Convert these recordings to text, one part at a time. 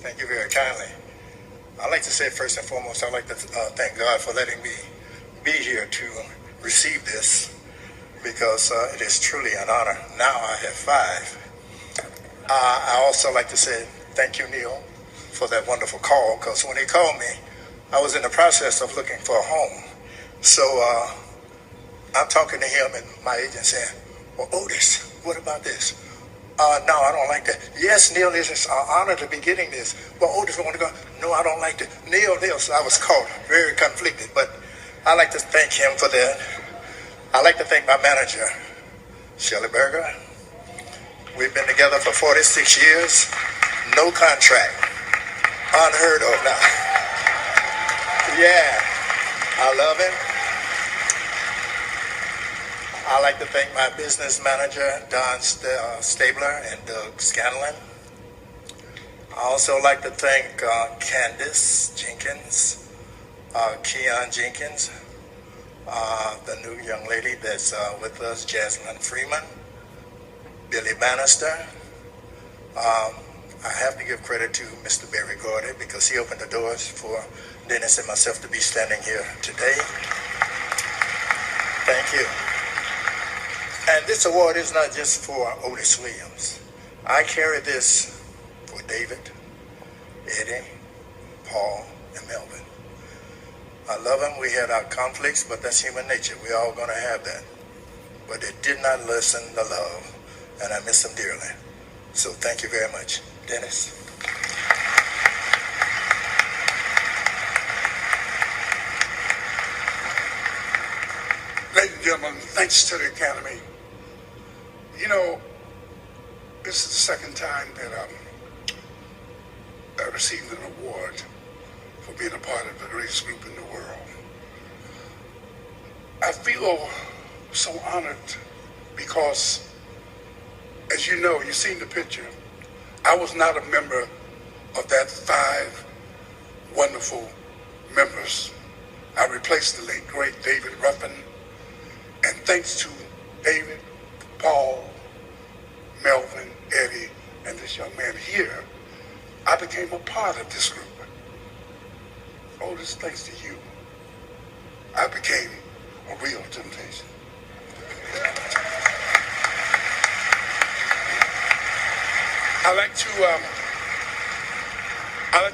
Thank you very kindly. I'd like to say first and foremost, I'd like to thank God for letting me be here to receive this because it is truly an honor. Now I have five. I also like to say thank you, Neil, for that wonderful call because when he called me, I was in the process of looking for a home. So I'm talking to him and my agent saying, well, Otis, what about this? No, I don't like that. Yes, Neil, it's an honor to be getting this. Well, Otis, I want to go. No, I don't like that. Neil. So I was caught very conflicted, but I like to thank him for that. I like to thank my manager, Shelley Berger. We've been together for 46 years. No contract. Unheard of now. Yeah, I love him. I like to thank my business manager, Don Stabler and Doug Scanlon. I also like to thank Candace Jenkins, Keon Jenkins, the new young lady that's with us, Jasmine Freeman, Billy Bannister. I have to give credit to Mr. Barry Gordy because he opened the doors for Dennis and myself to be standing here today. Thank you. And this award is not just for Otis Williams. I carry this for David, Eddie, Paul, and Melvin. I love them. We had our conflicts, but that's human nature. We're all going to have that. But they did not lessen the love, and I miss them dearly. So thank you very much. Dennis. Ladies and gentlemen, thanks to the Academy. You know, this is the second time that I received an award for being a part of the greatest group in the world. I feel so honored because, as you know, you've seen the picture, I was not a member of that 5 wonderful members. I replaced the late, great David Ruffin, and thanks to David, Paul, Melvin, Eddie, and this young man here, I became a part of this group. Otis, thanks to you, I became a real temptation. I like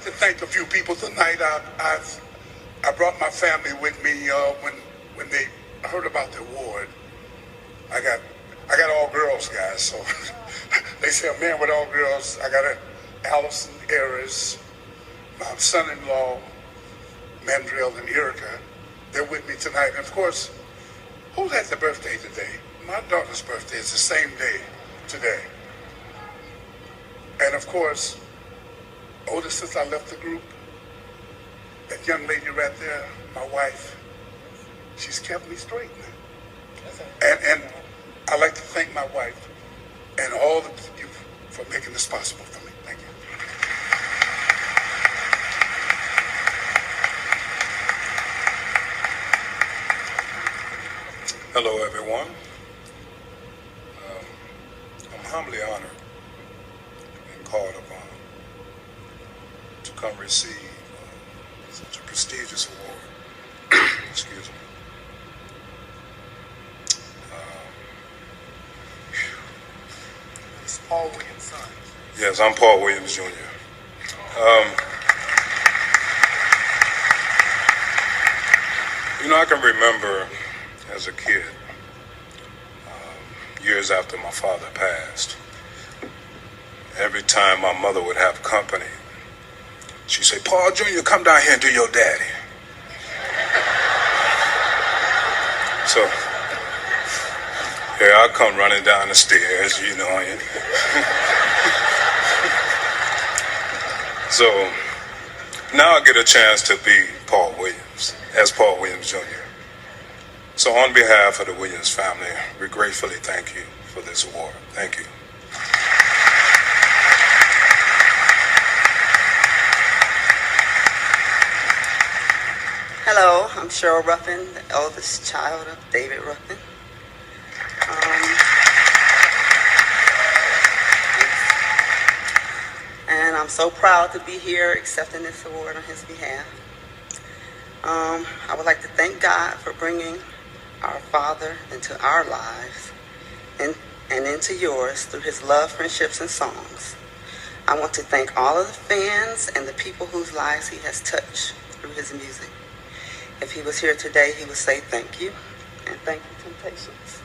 to thank a few people tonight. I brought my family with me when they heard about the award. I got all girls, guys, so they say a man with all girls. I got Allison, Aries, my son-in-law, Mandrill, and Erica. They're with me tonight. And of course, who had the birthday today? My daughter's birthday is the same day today. And of course, Otis, since I left the group, that young lady right there, my wife, she's kept me straight. And I'd like to thank my wife and all of you for making this possible for me. Thank you. Hello, everyone. I'm humbly honored and called upon to come receive such a prestigious award. Excuse me. It's Paul Williams' son. Yes, I'm Paul Williams, Jr. I can remember as a kid, years after my father passed, every time my mother would have company, she'd say, Paul Jr., come down here and do your daddy. So here I come running down the stairs, So now I get a chance to be Paul Williams, as Paul Williams Jr. So on behalf of the Williams family, we gratefully thank you for this award. Thank you. Hello, I'm Cheryl Ruffin, the eldest child of David Ruffin. And I'm so proud to be here accepting this award on his behalf. I would like to thank God for bringing our father into our lives and into yours through his love, friendships, and songs. I want to thank all of the fans and the people whose lives he has touched through his music. If he was here today, he would say thank you, and thank you, Temptations.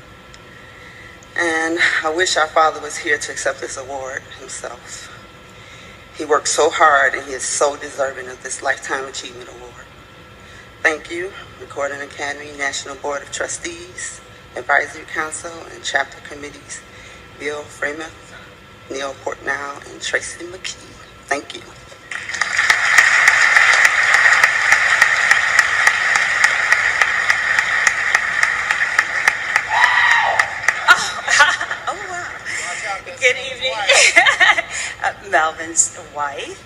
And I wish our father was here to accept this award himself. He worked so hard, and he is so deserving of this Lifetime Achievement Award. Thank you, Recording Academy, National Board of Trustees, Advisory Council, and Chapter Committees, Bill Freemuth, Neil Portnow, and Tracy McKee. Thank you. Oh, wow. Good evening. Melvin's wife.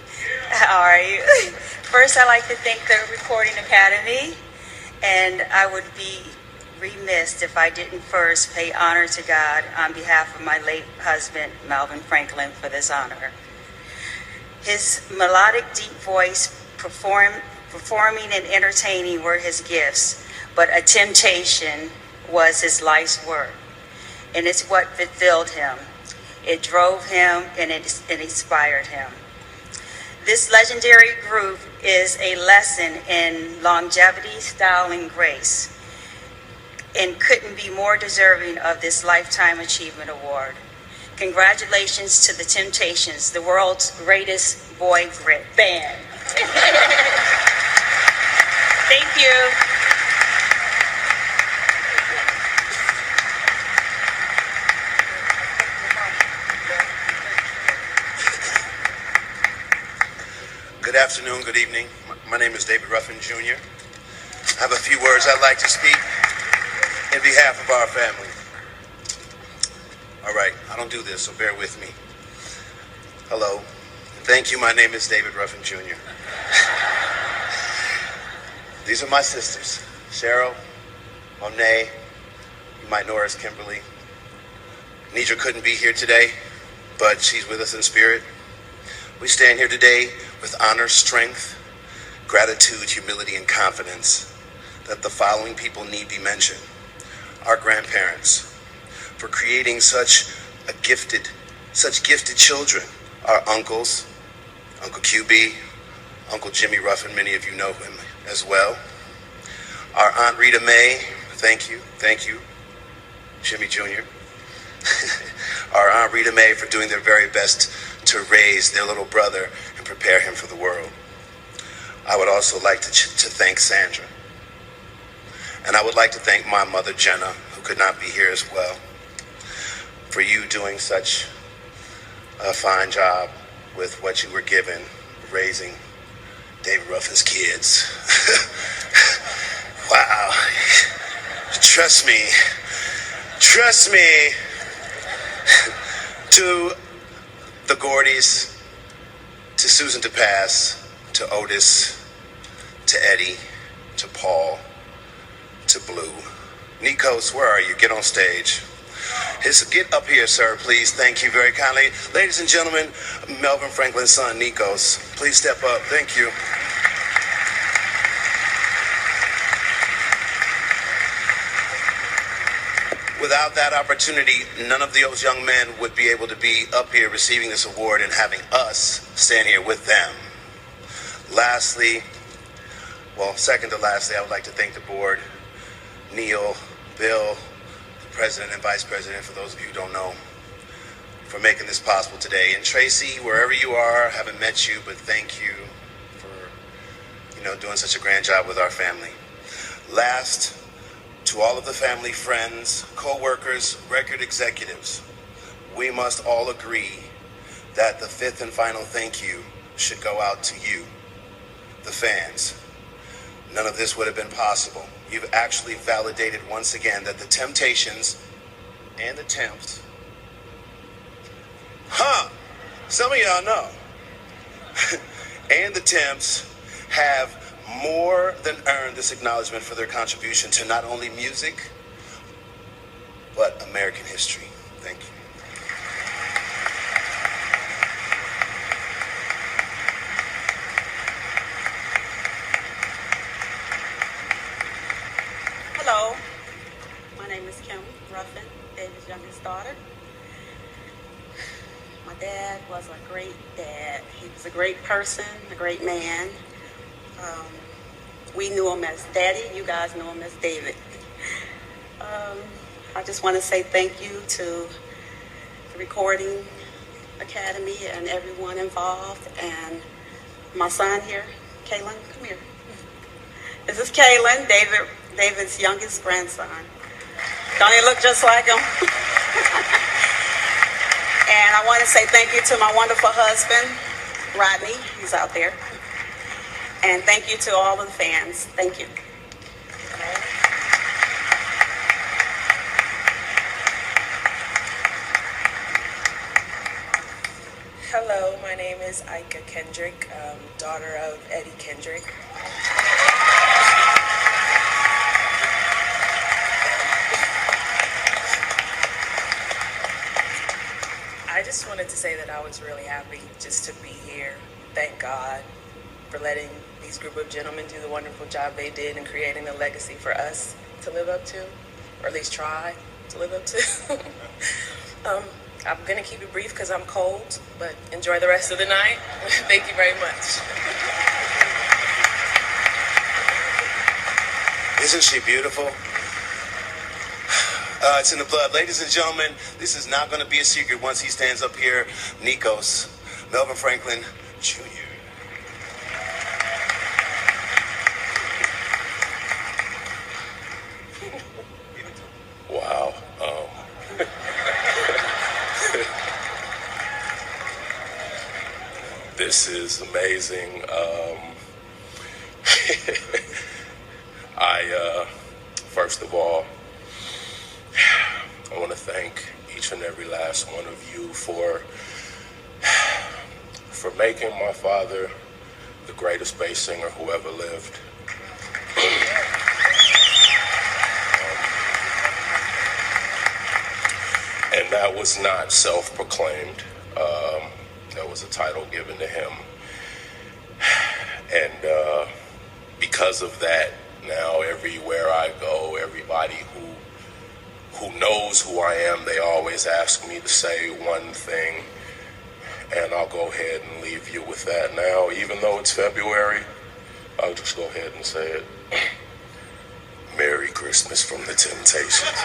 How are you? First, I'd like to thank the Recording Academy, and I would be remiss if I didn't first pay honor to God on behalf of my late husband, Melvin Franklin, for this honor. His melodic, deep voice, performing and entertaining were his gifts, but a temptation was his life's work, and it's what fulfilled him. It drove him, and it inspired him. This legendary group is a lesson in longevity, style, and grace, and couldn't be more deserving of this Lifetime Achievement Award. Congratulations to the Temptations, the world's greatest boy grit band. Thank you. Good afternoon, good evening. My name is David Ruffin Jr. I have a few words I'd like to speak in behalf of our family. All right, I don't do this, so bear with me. Hello, and thank you. My name is David Ruffin Jr. These are my sisters, Cheryl, Monet, you might know her as Kimberly. Nidra couldn't be here today, but she's with us in spirit. We stand here today with honor, strength, gratitude, humility, and confidence that the following people need be mentioned. Our grandparents, for creating such gifted children. Our uncles, Uncle QB, Uncle Jimmy Ruffin, many of you know him as well. Our Aunt Rita Mae, thank you, Jimmy Jr. Our Aunt Rita Mae for doing their very best to raise their little brother and prepare him for the world. I would also like to thank Sandra. And I would like to thank my mother, Jenna, who could not be here as well, for you doing such a fine job with what you were given, raising David Ruffin's kids. Wow. Trust me. To the Gordys, to Susan DePass, to Otis, to Eddie, to Paul, to Blue. Nikos, where are you? Get on stage. Get up here, sir, please. Thank you very kindly. Ladies and gentlemen, Melvin Franklin's son, Nikos. Please step up. Thank you. Without that opportunity, none of those young men would be able to be up here receiving this award and having us stand here with them. Second to lastly, I would like to thank the board, Neil, Bill, the president and vice president, for those of you who don't know, for making this possible today. And Tracy, wherever you are, haven't met you, but thank you for, doing such a grand job with our family. Last, to all of the family, friends, co-workers, record executives, we must all agree that the fifth and final thank you should go out to you, the fans. None of this would have been possible. You've actually validated once again that the Temptations and the Temps, some of y'all know, and the Temps have more than earned this acknowledgement for their contribution to not only music, but American history. Thank you. daughter. My dad was a great dad. He was a great person, a great man. We knew him as Daddy. You guys know him as David. I just want to say thank you to the Recording Academy and everyone involved, and my son here, Kaylin, come here. This is Kaylin, David's youngest grandson. Don't he look just like him? And I want to say thank you to my wonderful husband, Rodney. He's out there. And thank you to all of the fans. Thank you. Hello, my name is Ika Kendrick, daughter of Eddie Kendrick. I just wanted to say that I was really happy just to be here. Thank God for letting these group of gentlemen do the wonderful job they did in creating a legacy for us to live up to, or at least try to live up to. I'm going to keep it brief because I'm cold, but enjoy the rest of the night. Thank you very much. Isn't she beautiful? It's in the blood. Ladies and gentlemen, this is not going to be a secret once he stands up here. Nikos, Melvin Franklin Jr. Wow. This is amazing. First of all, I want to thank each and every last one of you for making my father the greatest bass singer who ever lived. And that was not self-proclaimed. That was a title given to him. And because of that, now everywhere I go, everybody who knows who I am, they always ask me to say one thing, and I'll go ahead and leave you with that now. Even though it's February, I'll just go ahead and say it. Merry Christmas from the Temptations.